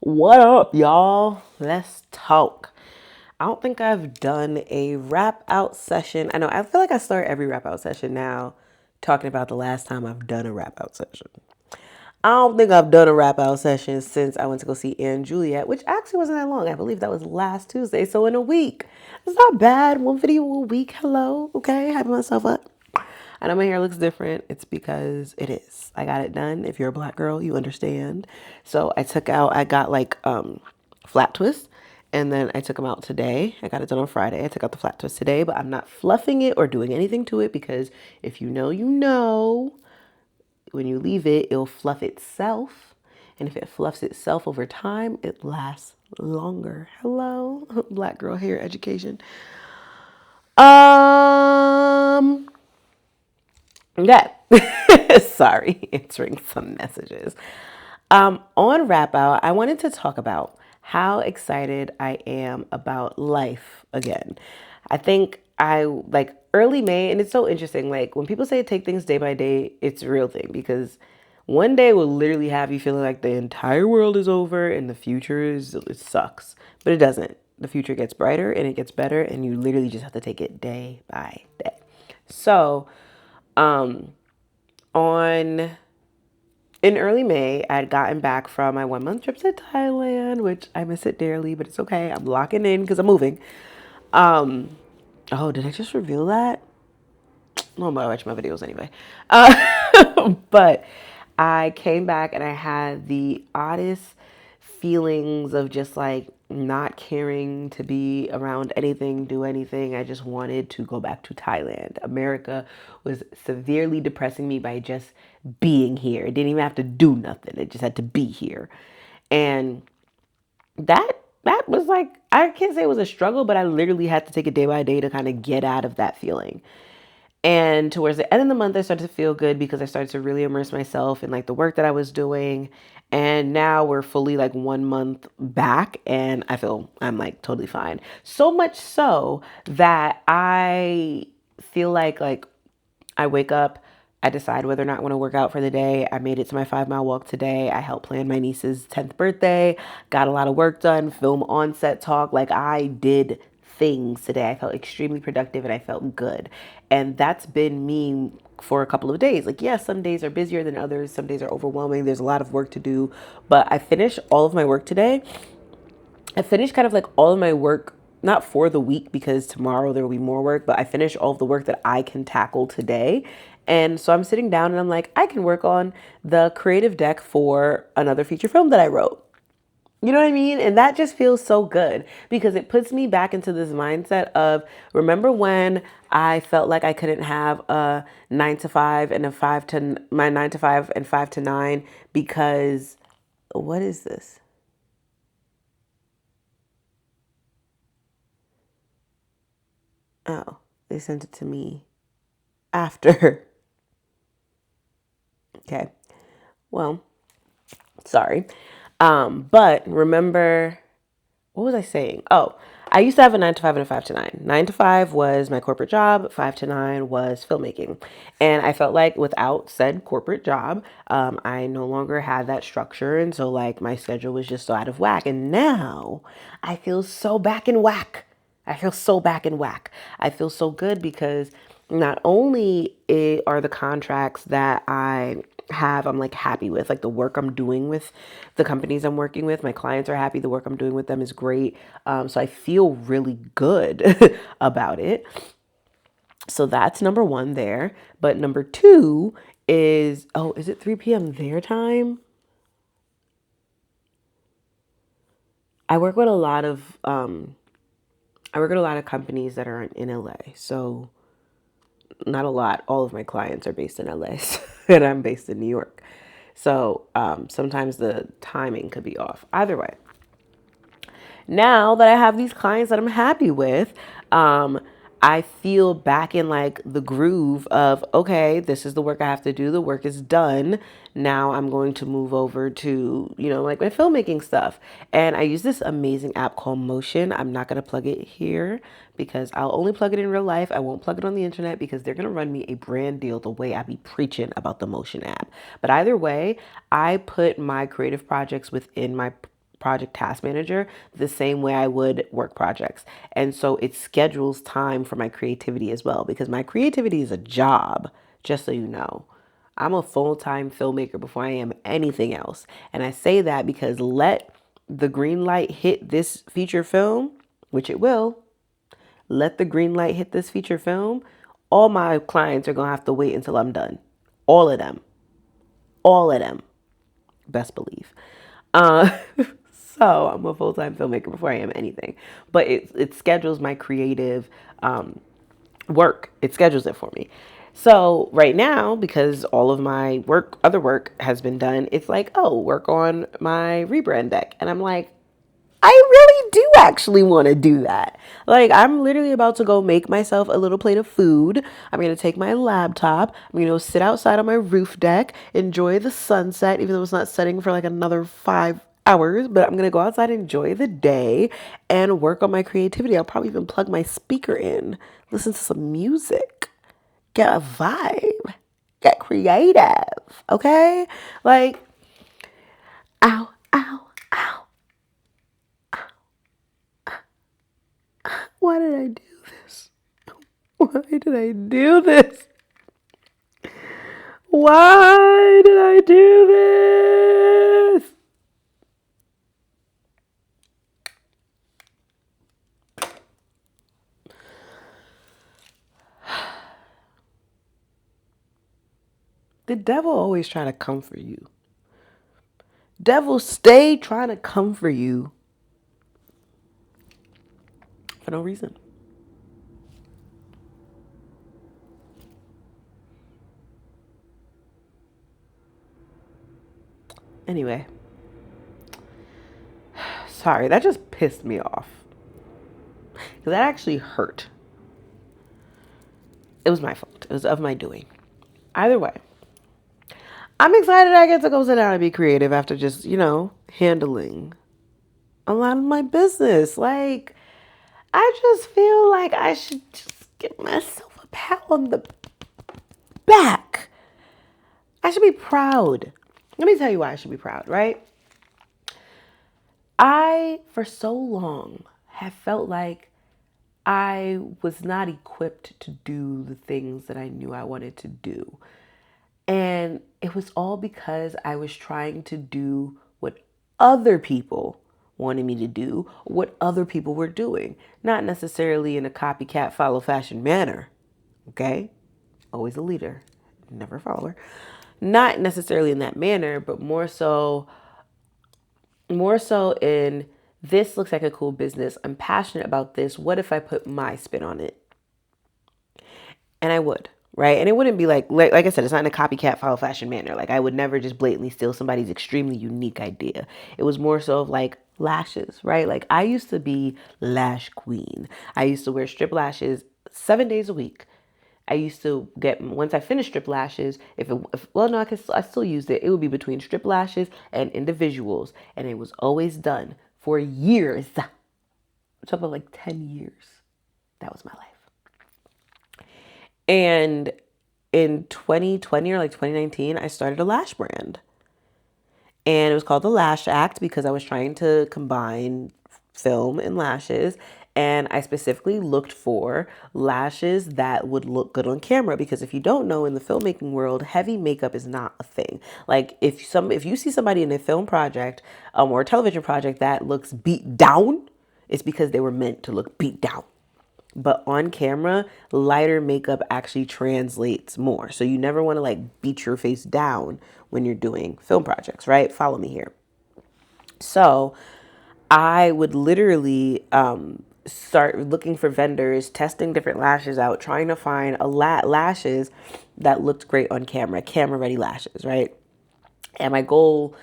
What up, y'all? Let's talk. I don't think I've done a wrap out session. I feel like I start every wrap out session now talking about the last time I've done a wrap out session. I don't think I've done a wrap out session since I went to go see Anne Juliet, which actually wasn't that long. I believe that was last Tuesday. So in a week. It's not bad. One video a week. Hello. Okay. Hyping myself up. I know my hair looks different. It's because it is. I got it done. If you're a black girl, you understand. So I got like flat twists, and then I took them out today. I got it done on Friday. I took out the flat twist today, but I'm not fluffing it or doing anything to it because if you know, you know, when you leave it, it'll fluff itself. And if it fluffs itself over time, it lasts longer. Hello, black girl hair education. Um, Okay. Sorry, answering some messages. On wrap out, I wanted to talk about how excited I am about life again. I think I like early May, and it's so interesting. Like when people say take things day by day, it's a real thing because one day will literally have you feeling like the entire world is over and the future is it sucks, but it doesn't. The future gets brighter and it gets better, and you literally just have to take it day by day. So, um, on in early May, I had gotten back from my 1 month trip to Thailand, which I miss it dearly, but it's okay. I'm locking in because I'm moving. Um, oh, did I just reveal that? No, I'm gonna watch my videos anyway. But I came back and I had the oddest feelings of just like not caring to be around anything, do anything. I just wanted to go back to Thailand. America was severely depressing me by just being here. It didn't even have to do nothing. It just had to be here. And that was like I can't say it was a struggle, but I literally had to take it day by day to kind of get out of that feeling. And towards the end of the month, I started to feel good because I started to really immerse myself in like the work that I was doing. And now we're fully like 1 month back, and I'm like totally fine. So much so that I feel like I wake up, I decide whether or not I want to work out for the day. I made it to my 5 mile walk today. I helped plan my niece's 10th birthday, got a lot of work done, film on set talk. Like I did things today. I felt extremely productive and I felt good. And that's been me for a couple of days. Like, yes, some days are busier than others. Some days are overwhelming. There's a lot of work to do. But I finished all of my work today. I finished kind of like all of my work, not for the week because tomorrow there will be more work, but I finished all of the work that I can tackle today. And so I'm sitting down and I'm like, I can work on the creative deck for another feature film that I wrote. You know what I mean? And that just feels so good because it puts me back into this mindset of remember when I felt like I couldn't have a 9 to 5 and a five to my 9 to 5 and 5 to 9 because what is this? Oh, they sent it to me after. Okay. Well, sorry. But remember, what was I saying? Oh, I used to have a 9 to 5 and a 5 to 9. 9 to 5 was my corporate job, 5 to 9 was filmmaking. And I felt like without said corporate job, I no longer had that structure. And so, like, my schedule was just so out of whack. And now I feel so back in whack. I feel so back in whack. I feel so good because not only are the contracts that I have, I'm like happy with, like the work I'm doing with the companies I'm working with. My clients are happy. The work I'm doing with them is great. So I feel really good about it. So that's number one there. But number two is, oh, is it 3 p.m. their time? I work with a lot of, I work with a lot of companies that are in LA. So not a lot. All of my clients are based in LA, and I'm based in New York. So sometimes the timing could be off. Either way, now that I have these clients that I'm happy with, I feel back in like the groove of, okay, this is the work I have to do. The work is done. Now I'm going to move over to, like my filmmaking stuff. And I use this amazing app called Motion. I'm not going to plug it here because I'll only plug it in real life. I won't plug it on the internet because they're going to run me a brand deal the way I be preaching about the Motion app. But either way, I put my creative projects within my project task manager the same way I would work projects. And so it schedules time for my creativity as well, because my creativity is a job, just so you know. I'm a full-time filmmaker before I am anything else. And I say that because let the green light hit this feature film, which it will, let the green light hit this feature film, all my clients are going to have to wait until I'm done. All of them. All of them. Best believe. Uh, so I'm a full-time filmmaker before I am anything. But it schedules my creative work. It schedules it for me. So right now, because all of my work, other work has been done, it's like, oh, work on my rebrand deck. And I'm like, I really do actually want to do that. Like, I'm literally about to go make myself a little plate of food. I'm going to take my laptop. I'm going to go sit outside on my roof deck, enjoy the sunset, even though it's not setting for like another 5 hours. But I'm going to go outside, enjoy the day, and work on my creativity. I'll probably even plug my speaker in, listen to some music, get a vibe, get creative. Okay? Like, ow, ow, ow. Why did I do this? Why did I do this? Why did I do this? The devil always try to comfort you. Devil stay trying to comfort you for no reason. Anyway, sorry, that just pissed me off. Because that actually hurt. It was my fault. It was of my doing. Either way, I'm excited I get to go sit down and be creative after just, handling a lot of my business. Like, I just feel like I should just give myself a pat on the back. I should be proud. Let me tell you why I should be proud, right? I, for so long, have felt like I was not equipped to do the things that I knew I wanted to do. And it was all because I was trying to do what other people wanted me to do, what other people were doing, not necessarily in a copycat, follow fashion manner. Okay? Always a leader, never a follower. Not necessarily in that manner, but more so in, this looks like a cool business. I'm passionate about this. What if I put my spin on it? And I would, right? And it wouldn't be like I said, it's not in a copycat, follow fashion manner. Like, I would never just blatantly steal somebody's extremely unique idea. It was more so of like lashes, right? Like, I used to be lash queen. I used to wear strip lashes 7 days a week. I used to get, once I finished strip lashes, well, no, I still used it. It would be between strip lashes and individuals. And it was always done for years. I'm talking about like 10 years. That was my life. And in 2020 or like 2019, I started a lash brand. And it was called the Lash Act because I was trying to combine film and lashes. And I specifically looked for lashes that would look good on camera, because if you don't know, in the filmmaking world, heavy makeup is not a thing. Like, if you see somebody in a film project or a television project that looks beat down, it's because they were meant to look beat down. But on camera, lighter makeup actually translates more. So you never want to like beat your face down when you're doing film projects, right? Follow me here. So I would literally start looking for vendors, testing different lashes out, trying to find lashes that looked great on camera ready lashes, right? And my goal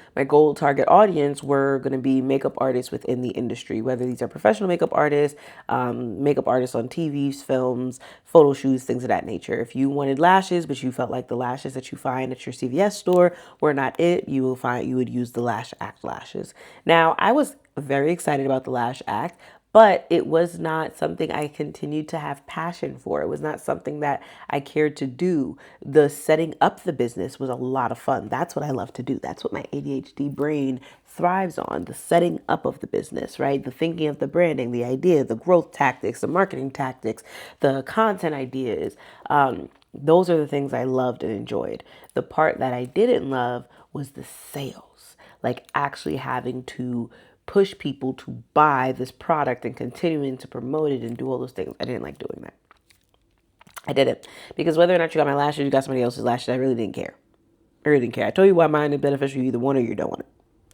target audience were going to be makeup artists within the industry, whether these are professional makeup artists on TVs, films, photo shoots, things of that nature. If you wanted lashes, but you felt like the lashes that you find at your CVS store were not it, you would use the Lash Act lashes. Now, I was very excited about the Lash Act, But it was not something I continued to have passion for. It was not something that I cared to do. The setting up the business was a lot of fun. That's what I love to do. That's what my ADHD brain thrives on, the setting up of the business, right? The thinking of the branding, the idea, the growth tactics, the marketing tactics, the content ideas. Those are the things I loved and enjoyed. The part that I didn't love was the sales, like actually having to push people to buy this product and continuing to promote it and do all those things. I didn't like doing that. I didn't. Because whether or not you got my lashes, you got somebody else's lashes, I really didn't care. I really didn't care. I told you why mine is beneficial. You either want it or you don't want it.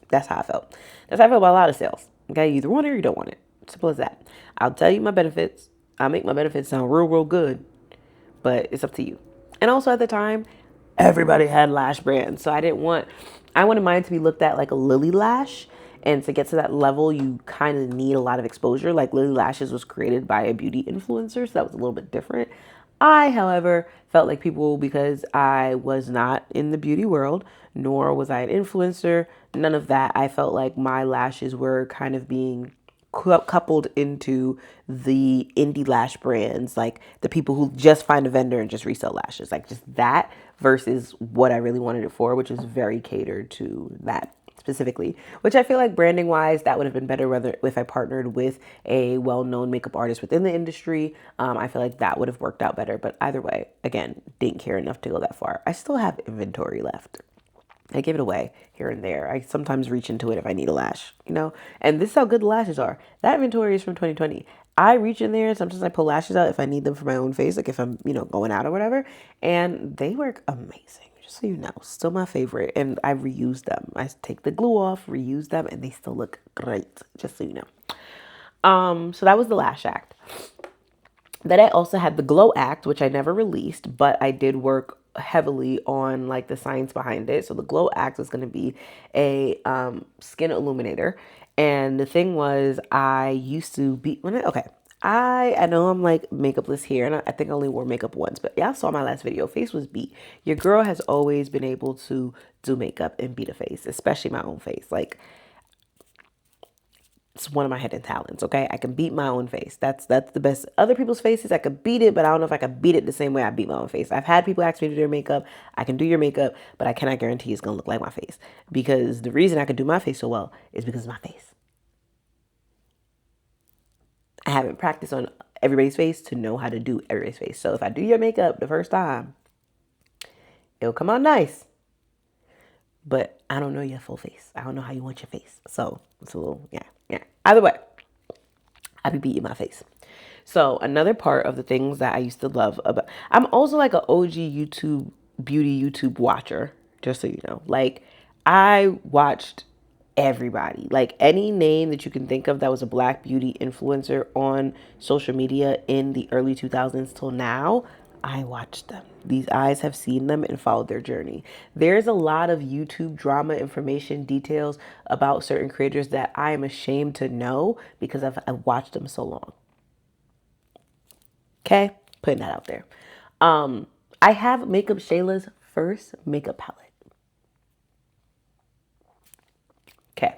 That's how I felt. That's how I feel about a lot of sales. Okay, you either want it or you don't want it. Simple as that. I'll tell you my benefits. I'll make my benefits sound real, real good, but it's up to you. And also at the time, everybody had lash brands. So I wanted mine to be looked at like a Lily lash. And to get to that level, you kind of need a lot of exposure. Like Lily Lashes was created by a beauty influencer, so that was a little bit different. I, however, felt like people, because I was not in the beauty world, nor was I an influencer, none of that. I felt like my lashes were kind of being coupled into the indie lash brands, like the people who just find a vendor and just resell lashes, like just that versus what I really wanted it for, which is very catered to that specifically, which I feel like branding wise, that would have been better whether if I partnered with a well-known makeup artist within the industry. I feel like that would have worked out better. But either way, again, didn't care enough to go that far. I still have inventory left. I give it away here and there. I sometimes reach into it if I need a lash, you know? And this is how good the lashes are. That inventory is from 2020. I reach in there. Sometimes I pull lashes out if I need them for my own face, like if I'm, going out or whatever. And they work amazing. Just so you know, still my favorite. And I reuse them. I take the glue off, reuse them, and they still look great. Just so you know. So that was the Lash Act. Then I also had the Glow Act, which I never released, but I did work heavily on like the science behind it. So the Glow Act was going to be a skin illuminator, and the thing was, I used to be okay. I know I'm like makeupless here, and I think I only wore makeup once, but y'all saw my last video. Face was beat. Your girl has always been able to do makeup and beat a face, especially my own face. Like it's one of my hidden talents, okay? I can beat my own face. That's the best. Other people's faces, I could beat it, but I don't know if I could beat it the same way I beat my own face. I've had people ask me to do their makeup. I can do your makeup, but I cannot guarantee it's gonna look like my face. Because the reason I can do my face so well is because of my face. I haven't practiced on everybody's face to know how to do everybody's face. So if I do your makeup the first time, it'll come out nice. But I don't know your full face. I don't know how you want your face. So it's a little, yeah. Either way, I be beating my face. So another part of the things that I used to love about, I'm also like an OG beauty YouTube watcher, just so you know. Like I watched everybody, like any name that you can think of that was a black beauty influencer on social media in the early 2000s till now. I watched them. These eyes have seen them and followed their journey. There's a lot of YouTube drama information details about certain creators that I am ashamed to know because I've watched them so long. Okay, putting that out there. I have Makeup Shayla's first makeup palette. Okay,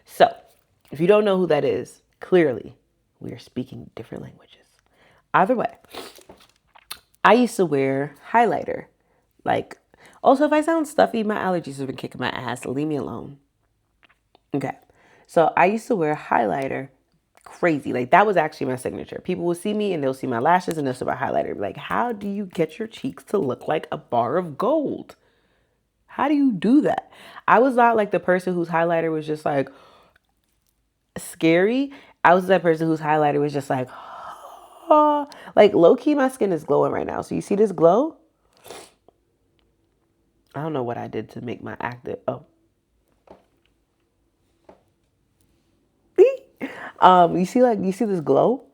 so if you don't know who that is, clearly we are speaking different languages. Either way, I used to wear highlighter. Like, also, if I sound stuffy, my allergies have been kicking my ass. Leave me alone. Okay, so I used to wear highlighter crazy. Like that was actually my signature. People will see me and they'll see my lashes and they'll see my highlighter. Like, how do you get your cheeks to look like a bar of gold? How do you do that? I was not like the person whose highlighter was just like scary. I was that person whose highlighter was just like, oh. Like low key, my skin is glowing right now. So you see this glow? I don't know what I did to make my active. Oh, you see this glow,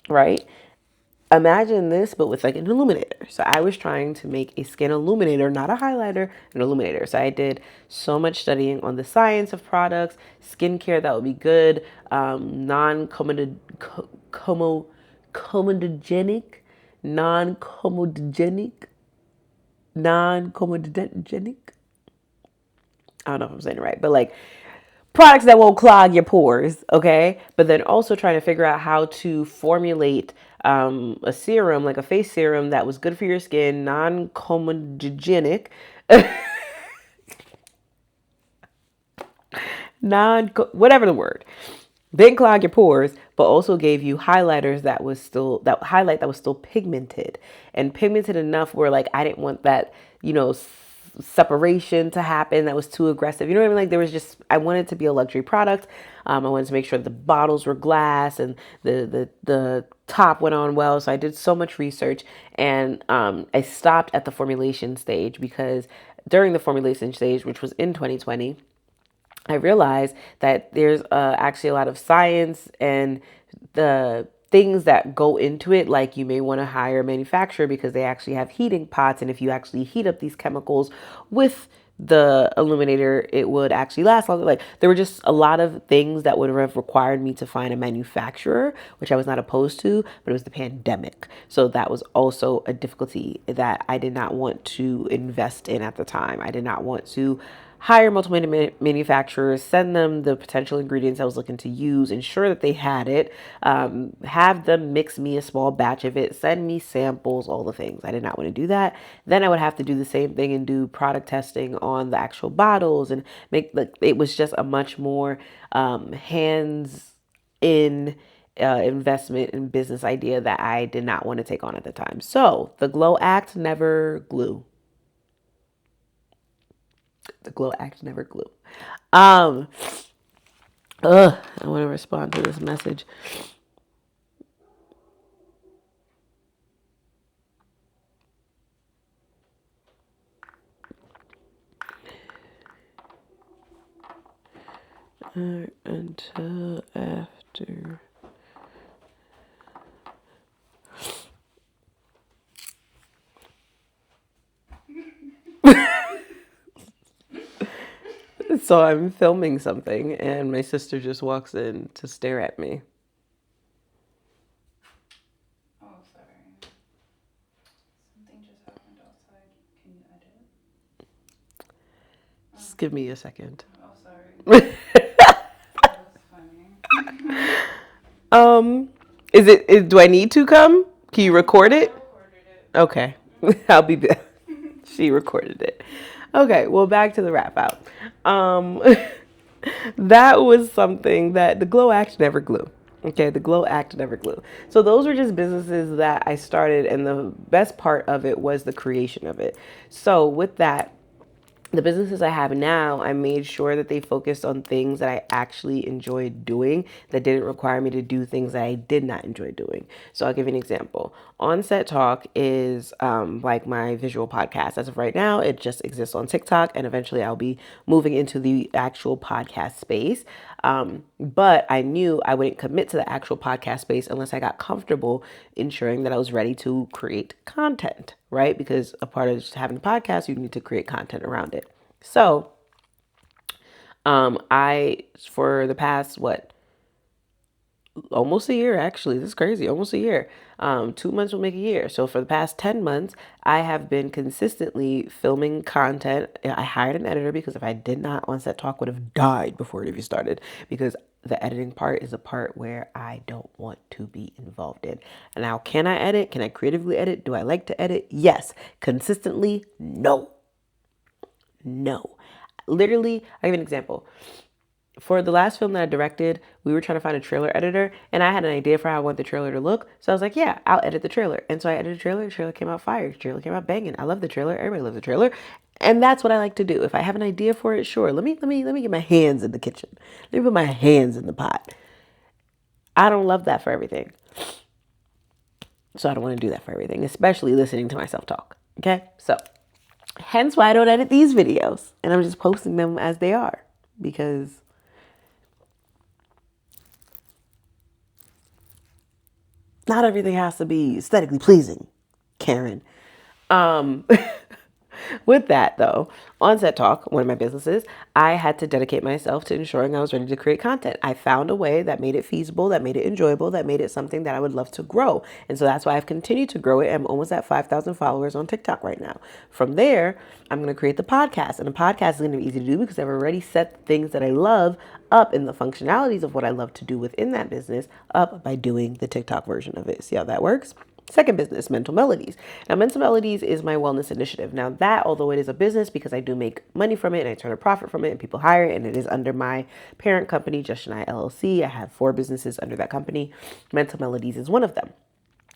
right? Imagine this, but with like an illuminator. So I was trying to make a skin illuminator, not a highlighter, an illuminator. So I did so much studying on the science of products, skincare that would be good, non-comedogenic, non-comedogenic, non-comedogenic. I don't know if I'm saying it right, but like products that won't clog your pores, okay? But then also trying to figure out how to formulate a serum, like a face serum that was good for your skin, non-comedogenic, whatever the word, didn't clog your pores, but also gave you highlighters that was still pigmented and pigmented enough where like I didn't want that, separation to happen that was too aggressive. You know what I mean? Like there was just I wanted it to be a luxury product. I wanted to make sure the bottles were glass and the top went on well. So I did so much research and I stopped at the formulation stage because during the formulation stage, which was in 2020, I realized that there's actually a lot of science and the things that go into it. Like you may want to hire a manufacturer because they actually have heating pots. And if you actually heat up these chemicals with the illuminator, it would actually last longer. Like there were just a lot of things that would have required me to find a manufacturer, which I was not opposed to, but it was the pandemic. So that was also a difficulty that I did not want to invest in at the time. I did not want to hire multiple manufacturers, send them the potential ingredients I was looking to use, ensure that they had it, have them mix me a small batch of it, send me samples, all the things. I did not want to do that. Then I would have to do the same thing and do product testing on the actual bottles and make like it was just a much more hands in investment and business idea that I did not want to take on at the time. So the Glow Act never glue. The Glow Act never glue. Um, I want to respond to this message. Until after. So I'm filming something and my sister just walks in to stare at me. Oh, sorry. Something just happened outside. Can you edit? Just give me a second. Oh, sorry. That's funny. Do I need to come? Can you record I it? recorded it. Okay. I'll be back. She recorded it. Okay, well, back to the wrap out. Um, that was something that the Glow Act never glue. Okay, the Glow Act never glue. So those were just businesses that I started, and the best part of it was the creation of it. So with that, the businesses I have now, I made sure that they focused on things that I actually enjoyed doing that didn't require me to do things that I did not enjoy doing. So I'll give you an example. On-Set Talk is like my visual podcast. As of right now, it just exists on TikTok, and eventually I'll be moving into the actual podcast space. But I knew I wouldn't commit to the actual podcast space unless I got comfortable ensuring that I was ready to create content, right? Because a part of just having a podcast, you need to create content around it. So, for the past, almost a year actually, this is crazy, almost a year. 2 months will make a year. So for the past 10 months, I have been consistently filming content. I hired an editor because if I did not, On-Set Talk would have died before it even started, because the editing part is a part where I don't want to be involved in. And now, can I edit? Can I creatively edit? Do I like to edit? Yes. Consistently? No. No. Literally, I give an example. For the last film that I directed, we were trying to find a trailer editor, and I had an idea for how I want the trailer to look. So I was like, yeah, I'll edit the trailer. And so I edited the trailer. The trailer came out fire. The trailer came out banging. I love the trailer. Everybody loves the trailer. And that's what I like to do. If I have an idea for it, sure. Let me get my hands in the kitchen. Let me put my hands in the pot. I don't love that for everything. So I don't want to do that for everything, especially listening to myself talk. Okay? So hence why I don't edit these videos. And I'm just posting them as they are, because not everything has to be aesthetically pleasing, Karen. Um, With that, though, on Set Talk, one of my businesses, I had to dedicate myself to ensuring I was ready to create content. I found a way that made it feasible, that made it enjoyable, that made it something that I would love to grow. And so that's why I've continued to grow it. I'm almost at 5,000 followers on TikTok right now. From there, I'm going to create the podcast. And the podcast is going to be easy to do because I've already set things that I love up in the functionalities of what I love to do within that business up by doing the TikTok version of it. See how that works? Second business, Mental Melodies. Now, Mental Melodies is my wellness initiative. Now, that, although it is a business because I do make money from it and I turn a profit from it and people hire it, and it is under my parent company, Just and I LLC. I have 4 businesses under that company. Mental Melodies is one of them.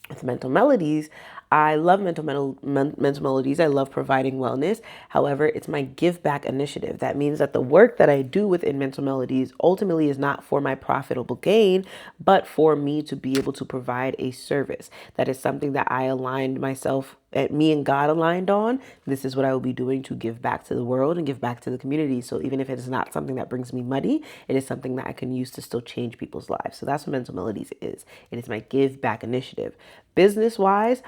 With Mental Melodies, I love mental melodies. I love providing wellness. However, it's my give back initiative. That means that the work that I do within Mental Melodies ultimately is not for my profitable gain, but for me to be able to provide a service. That is something that I aligned myself, me and God aligned on. This is what I will be doing to give back to the world and give back to the community. So even if it is not something that brings me money, it is something that I can use to still change people's lives. So that's what Mental Melodies is. It is my give back initiative. Business wise,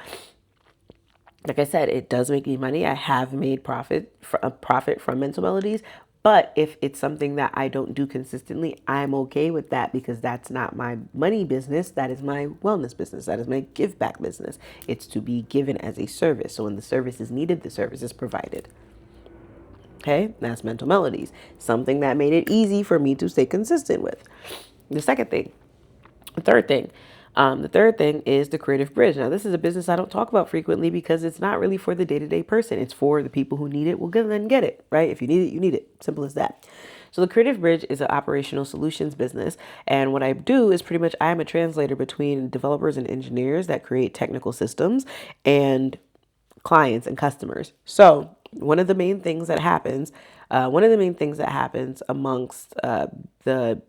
like I said, it does make me money. I have made a profit from Mental Melodies. But if it's something that I don't do consistently, I'm okay with that because that's not my money business. That is my wellness business. That is my give back business. It's to be given as a service. So when the service is needed, the service is provided. Okay, that's Mental Melodies. Something that made it easy for me to stay consistent with. The second thing, the third thing. The third thing is the Creative Bridge. Now, this is a business I don't talk about frequently because it's not really for the day-to-day person. It's for the people who need it. Will then get it, right? If you need it, you need it. Simple as that. So the Creative Bridge is an operational solutions business. And what I do is pretty much I am a translator between developers and engineers that create technical systems and clients and customers. So one of the main things that happens amongst the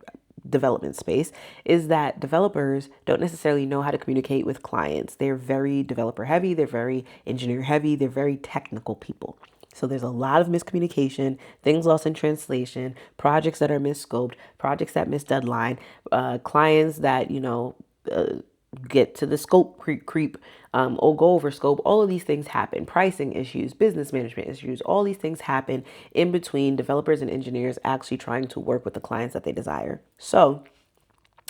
development space is that developers don't necessarily know how to communicate with clients. They're very developer heavy, they're very engineer heavy, they're very technical people. So there's a lot of miscommunication, things lost in translation, projects that are misscoped, projects that miss deadline, clients that, get to the scope creep or go over scope. All of these things happen. Pricing issues, business management issues, all these things happen in between developers and engineers actually trying to work with the clients that they desire. So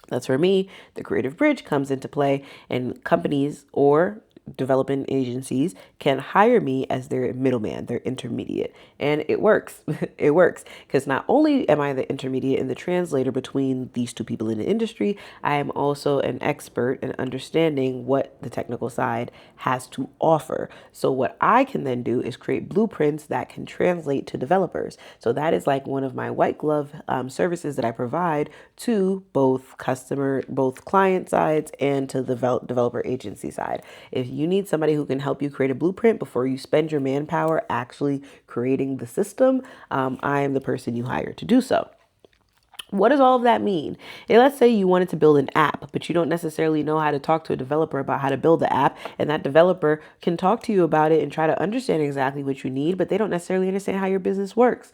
that's where the Creative Bridge comes into play, and companies or development agencies can hire me as their middleman, their intermediate. And it works. It works because not only am I the intermediate and the translator between these two people in the industry, I am also an expert in understanding what the technical side has to offer. So what I can then do is create blueprints that can translate to developers. So that is like one of my white glove services that I provide to both client sides and to the developer agency side. If you need somebody who can help you create a blueprint before you spend your manpower actually creating the system, I am the person you hire to do so. What does all of that mean? And let's say you wanted to build an app, but you don't necessarily know how to talk to a developer about how to build the app, and that developer can talk to you about it and try to understand exactly what you need, but they don't necessarily understand how your business works.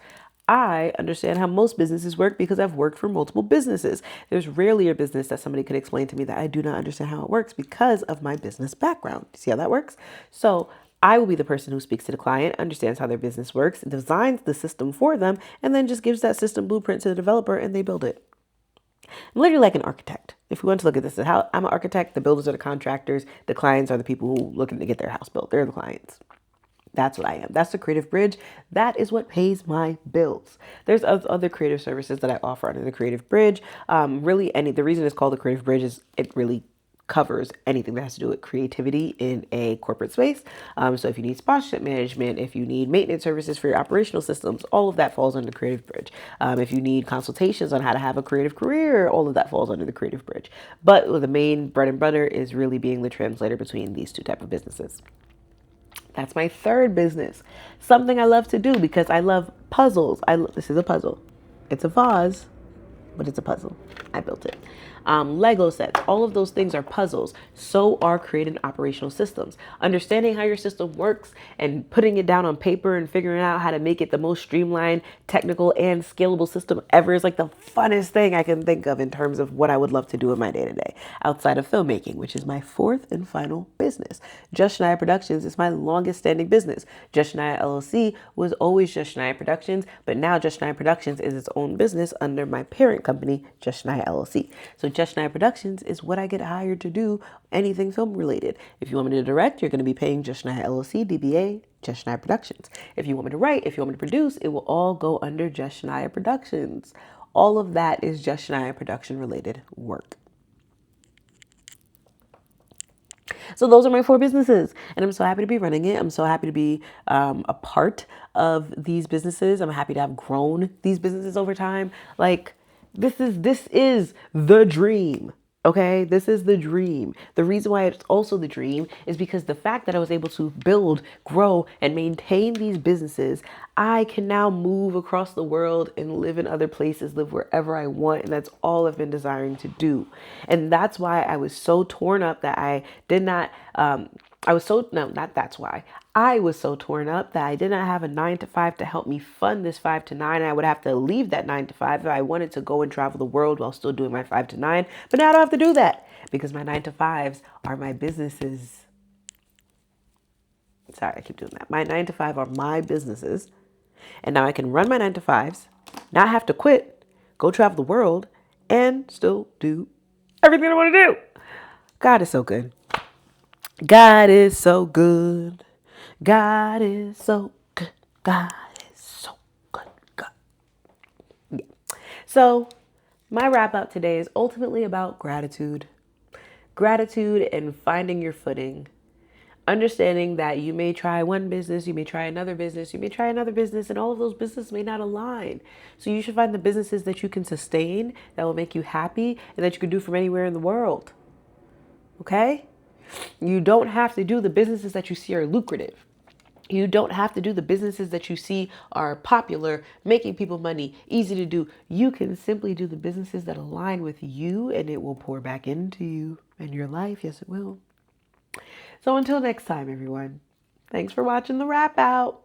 I understand how most businesses work because I've worked for multiple businesses. There's rarely a business that somebody could explain to me that I do not understand how it works because of my business background. See how that works? So I will be the person who speaks to the client, understands how their business works, designs the system for them, and then just gives that system blueprint to the developer and they build it. I'm literally like an architect. If we want to look at this, how I'm an architect, the builders are the contractors, the clients are the people who are looking to get their house built. They're the clients. That's what I am. That's the Creative Bridge. That is what pays my bills. There's other creative services that I offer under the Creative Bridge. The reason it's called the Creative Bridge is it really covers anything that has to do with creativity in a corporate space. So if you need sponsorship management, if you need maintenance services for your operational systems, all of that falls under the Creative Bridge. If you need consultations on how to have a creative career, all of that falls under the Creative Bridge. But the main bread and butter is really being the translator between these two type of businesses. That's my third business. Something I love to do because I love puzzles. This is a puzzle. It's a vase, but it's a puzzle. I built it. Lego sets, all of those things are puzzles. So are creating operational systems. Understanding how your system works and putting it down on paper and figuring out how to make it the most streamlined, technical, and scalable system ever is like the funnest thing I can think of in terms of what I would love to do in my day to day outside of filmmaking, which is my fourth and final business. Just Shania Productions is my longest standing business. Just Shania LLC was always Just Shania Productions, but now Just Shania Productions is its own business under my parent company, Just Shania LLC. So Just Shania Productions is what I get hired to do anything film related. If you want me to direct, you're going to be paying Just Shania LLC, DBA, Just Shania Productions. If you want me to write, if you want me to produce, it will all go under Just Shania Productions. All of that is Just Shania production related work. So those are my four businesses, and I'm so happy to be running it. I'm so happy to be a part of these businesses. I'm happy to have grown these businesses over time. Like this is the dream. Okay, this is the dream. The reason why it's also the dream is because the fact that I was able to build, grow, and maintain these businesses, I can now move across the world and live in other places, live wherever I want. And that's all I've been desiring to do. And that's why I was so torn up that I did not, I was so, no, not that's why. I was so torn up that I did not have a 9 to 5 to help me fund this 5 to 9. I would have to leave that 9 to 5 if I wanted to go and travel the world while still doing my 5 to 9. But now I don't have to do that because my 9 to 5s are my businesses. Sorry, I keep doing that. My 9 to 5 are my businesses. And now I can run my 9 to 5s, not have to quit, go travel the world, and still do everything I want to do. God is so good. God is so good. God is so good. God is so good. God. Yeah. So, my wrap up today is ultimately about gratitude. Gratitude and finding your footing. Understanding that you may try one business, you may try another business, you may try another business, and all of those businesses may not align. So you should find the businesses that you can sustain, that will make you happy, and that you can do from anywhere in the world. Okay? You don't have to do the businesses that you see are lucrative. You don't have to do the businesses that you see are popular, making people money, easy to do. You can simply do the businesses that align with you, and it will pour back into you and your life. Yes, it will. So until next time, everyone, thanks for watching the wrap out.